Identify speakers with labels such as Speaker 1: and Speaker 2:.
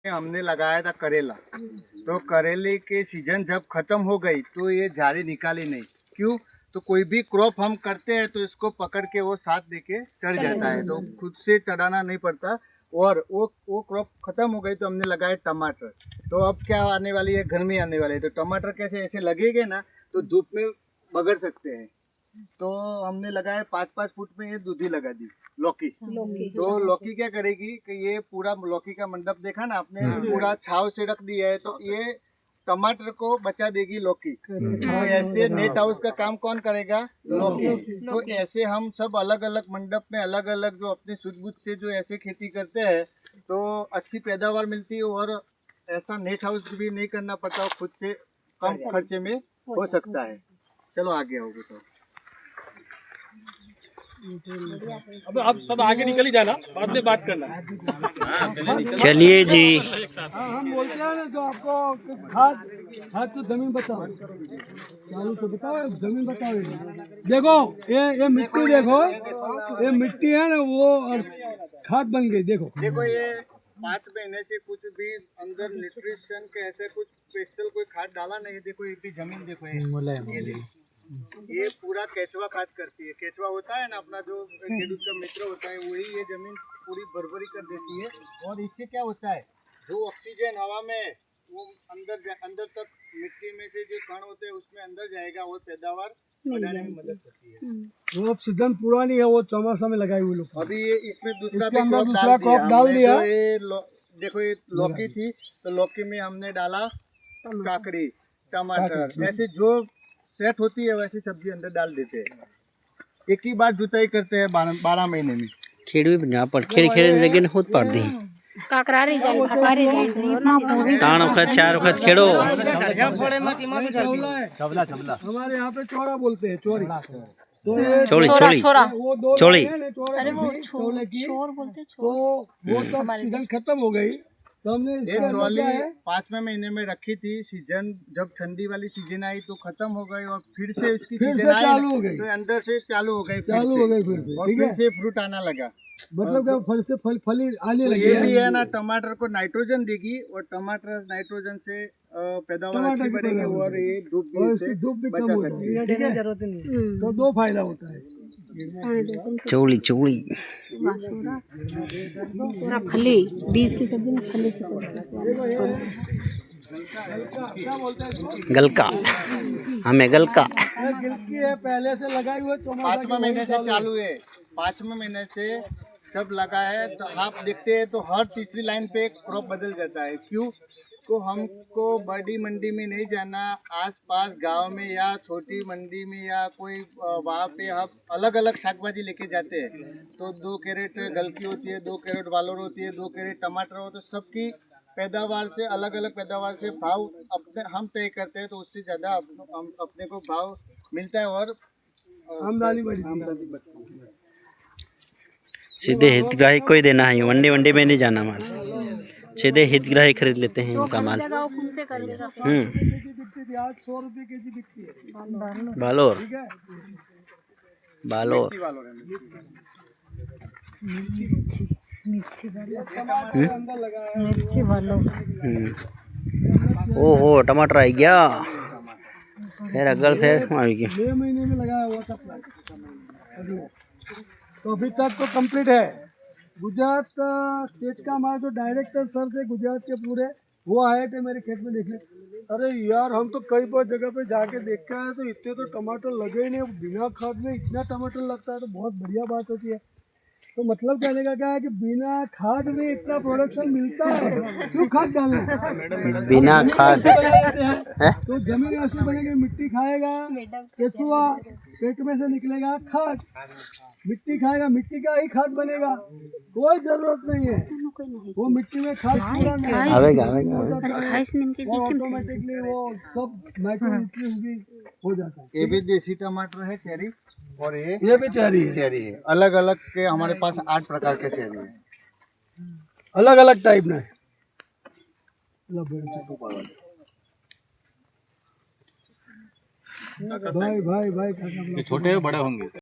Speaker 1: हमने लगाया था करेला, तो करेले के सीजन जब खत्म हो गई तो ये झाड़ी निकाली नहीं। क्यों? तो कोई भी क्रॉप हम करते हैं तो इसको पकड़ के वो साथ देके चढ़ जाता है, तो खुद से चढ़ाना नहीं पड़ता। और वो क्रॉप खत्म हो गई तो हमने लगाए टमाटर। तो अब क्या आने वाली है, गर्मी आने वाली है, तो टमाटर कैसे ऐसे लगेंगे ना तो धूप में बगड़ सकते हैं। तो हमने लगाया 5-5 फुट में ये दूधी लगा दी लौकी। तो लौकी क्या करेगी कि ये पूरा लौकी का मंडप देखा ना आपने, पूरा छाव से रख दिया है, तो ये टमाटर को बचा देगी लौकी। तो ऐसे नेट हाउस का काम कौन करेगा? लौकी। तो ऐसे हम सब अलग अलग मंडप में अलग अलग जो अपने सूझबूझ से जो ऐसे खेती करते हैं तो अच्छी पैदावार मिलती है, और ऐसा नेट हाउस भी नहीं करना पड़ता, खुद से कम खर्चे में हो सकता है। चलो आगे आओगे तो
Speaker 2: अब आप सब आगे निकल ही जाना, बाद में बात करना।
Speaker 3: चलिए जी।
Speaker 4: हम बोलते हैं ना, जो आपको खाद तो जमीन बताओ, चालू तो बताओ, जमीन बताओ। देखो ये मिट्टी, देखो ये मिट्टी है ना, वो खाद बन गई। देखो
Speaker 1: ये 5 महीने से कुछ भी अंदर न्यूट्रिशन के ऐसे कुछ स्पेशल कोई खाद डाला नहीं। देखो ये भी जमीन देखो, ये पूरा केचुआ खाद करती है। केचुआ होता है ना अपना जो खेडूत का मित्र होता है, वही ये जमीन पूरी भरभरी कर देती है। और इससे क्या होता है, जो ऑक्सीजन हवा में वो अंदर तक मिट्टी में से जो कण होते हैं उसमें अंदर जाएगा और पैदावार बढ़ाने में मदद करती है।
Speaker 4: वो अब सीजन पूरा नहीं है, वो चौमासा में लगाए हुए लोग।
Speaker 1: अभी ये इसमें दूसरा
Speaker 4: क्रॉप डाल दिया।
Speaker 1: देखो ये लौकी थी, तो लौकी में हमने डाला काकड़ी, टमाटर, ऐसे जो सेट होती है वैसी सब्जी अंदर डाल देते हैं। एक ही बार जुताई करते हैं 12 महीने में।
Speaker 3: खेड़ी बना पर खेड़ी लेकिन होत पड़ दी
Speaker 5: काकरारी जान पकारे जान
Speaker 3: ताण वक्त 4 वक्त खेड़ो।
Speaker 4: हमारे यहाँ पे चौड़ा बोलते हैं, चोरी।
Speaker 3: चोली चोली
Speaker 5: अरे वो चोर बोलते हैं।
Speaker 4: तो वो तो सीजन खत्म हो गई, तो हमने
Speaker 1: ये ट्रॉली 5वें महीने में रखी थी। सीजन जब ठंडी वाली सीजन आई तो खत्म हो गई, और फिर से इसकी सीजन आई
Speaker 4: चालू हो गई,
Speaker 1: तो अंदर से चालू हो गई, और फिर से फ्रूट आना लगा।
Speaker 4: मतलब क्या फल से फली आने लगी।
Speaker 1: ये भी है ना, टमाटर को नाइट्रोजन देगी, और टमाटर नाइट्रोजन से पैदावार अच्छी बढ़ेगी, और ये धूप भी बचा सकती है।
Speaker 4: जरूरत नहीं, तो 2 फायदा होता है।
Speaker 3: चौली चौली
Speaker 5: पूरा फली, बीज की सब्जी में फली की
Speaker 3: गलका, हमें गलका
Speaker 4: गिलकी है पहले से लगाई हुई।
Speaker 1: 5वें महीने से चालू है, 5वें महीने से सब लगा है। तो आप देखते हैं तो हर तीसरी लाइन पे क्रॉप बदल जाता है। क्यों? तो हमको बड़ी मंडी में नहीं जाना, आसपास गांव में या छोटी मंडी में या कोई वहाँ पे हम अलग अलग शाकभाजी लेके जाते हैं। तो 2 कैरेट गलकी होती है, 2 कैरेट वालोर होती है, 2 कैरेट टमाटर हो, तो सबकी पैदावार से अलग अलग पैदावार से भाव अपने हम तय करते हैं, तो उससे ज़्यादा अपने को भाव मिलता है और
Speaker 4: आमदनी बढ़ती है।
Speaker 3: सीधे हितग्राही को ही देना है, वंडे में नहीं जाना माल, सीधे हितग्राही खरीद लेते हैं इनका माल।
Speaker 4: 100 रुपये केजी बिकती है
Speaker 3: बालोर
Speaker 5: मिर्ची वालों।
Speaker 3: ओहो टमाटर आ गया, फिर अगल फिर आ गया।
Speaker 4: 6 महीने में लगाया हुआ था प्लांट, तो अभी तक तो कंप्लीट है। गुजरात स्टेट का हमारा जो डायरेक्टर सर थे गुजरात के पूरे, वो आए थे मेरे खेत में देखने। अरे यार, हम तो कई बार जगह पे जाके देख के आए, तो इतने तो टमाटर लगे ही नहीं, बिना खाद में इतना टमाटर लगता है, तो बहुत बढ़िया बात होती है। तो मतलब कहने का क्या है कि बिना खाद में इतना प्रोडक्शन मिलता है, क्यों खाद डालना?
Speaker 3: बिना खाद
Speaker 4: तो जमीन ऐसी बनेगी, मिट्टी खाएगा केचुआ, पेट में से निकलेगा खाद, मिट्टी खाएगा, मिट्टी का ही खाद बनेगा, कोई जरूरत नहीं है। वो मिट्टी में खाद पूरा नहीं
Speaker 3: आवेगा
Speaker 4: ऑटोमेटिकली वो सब माइक्रोन्यूट्रिएंट्स भी हो जाता है।
Speaker 1: ये भी देसी टमाटर है, चेरी, और
Speaker 4: ये भी चेरी
Speaker 1: है। अलग अलग के हमारे पास 8 प्रकार के चेरी है,
Speaker 4: अलग अलग टाइप में। भाई
Speaker 2: छोटे बड़े होंगे।